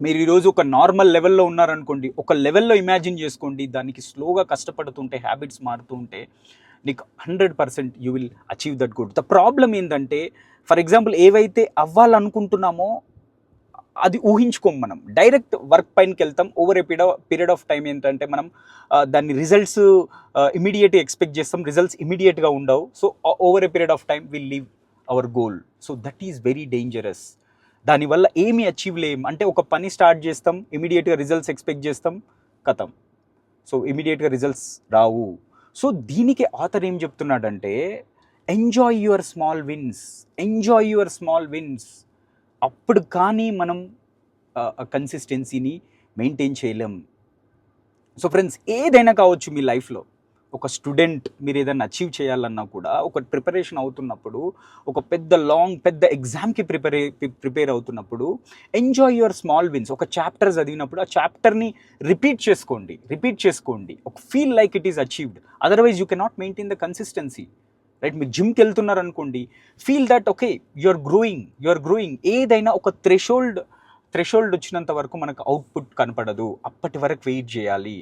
మీరు ఈరోజు ఒక నార్మల్ లెవెల్లో ఉన్నారనుకోండి, ఒక లెవెల్లో ఇమాజిన్ చేసుకోండి, దానికి స్లోగా కష్టపడుతుంటే, హ్యాబిట్స్ మారుతూ ఉంటే నీకు 100% you will achieve that good. The problem ఏంటంటే, ఫర్ ఎగ్జాంపుల్ ఏవైతే అవ్వాలనుకుంటున్నామో అది ఊహించుకోం మనం. డైరెక్ట్ వర్క్ పైనకి వెళ్తాం. Over a period of time ఏంటంటే మనం దాన్ని రిజల్ట్స్ ఇమీడియట్గా ఎక్స్పెక్ట్ చేస్తాం. రిజల్ట్స్ ఇమీడియట్గా ఉండవు. So over a period of time will leave hour goal. So that is very dangerous. దానివల్ల ఏమి అచీవ్ లేం. అంటే ఒక పని స్టార్ట్ చేస్తాం, ఇమీడియట్గా రిజల్ట్స్ ఎక్స్పెక్ట్ చేస్తాం, కథం. సో ఇమీడియట్గా రిజల్ట్స్ రావు. సో దీనికి ఆథర్ ఏం చెప్తున్నాడంటే, enjoy your small wins, enjoy your small wins. అప్పుడు కానీ మనం కన్సిస్టెన్సీని మెయింటైన్ చేయలేం. సో ఫ్రెండ్స్, ఏదైనా కావచ్చు మీ లైఫ్లో. ఒక స్టూడెంట్ మీరు ఏదైనా అచీవ్ చేయాలన్నా కూడా, ఒక ప్రిపరేషన్ అవుతున్నప్పుడు, ఒక పెద్ద ఎగ్జామ్కి ప్రిపేర్ అవుతున్నప్పుడు, ఎంజాయ్ యువర్ స్మాల్ విన్స్. ఒక చాప్టర్ చదివినప్పుడు ఆ చాప్టర్ని రిపీట్ చేసుకోండి. ఒక feel like it is achieved. Otherwise you cannot maintain the consistency. Right? మీరు జిమ్కి వెళ్తున్నారు అనుకోండి, feel that okay you're growing. ఏదైనా ఒక థ్రెషోల్డ్ వచ్చినంత వరకు మనకు అవుట్పుట్ కనపడదు. అప్పటి వరకు వెయిట్ చేయాలి.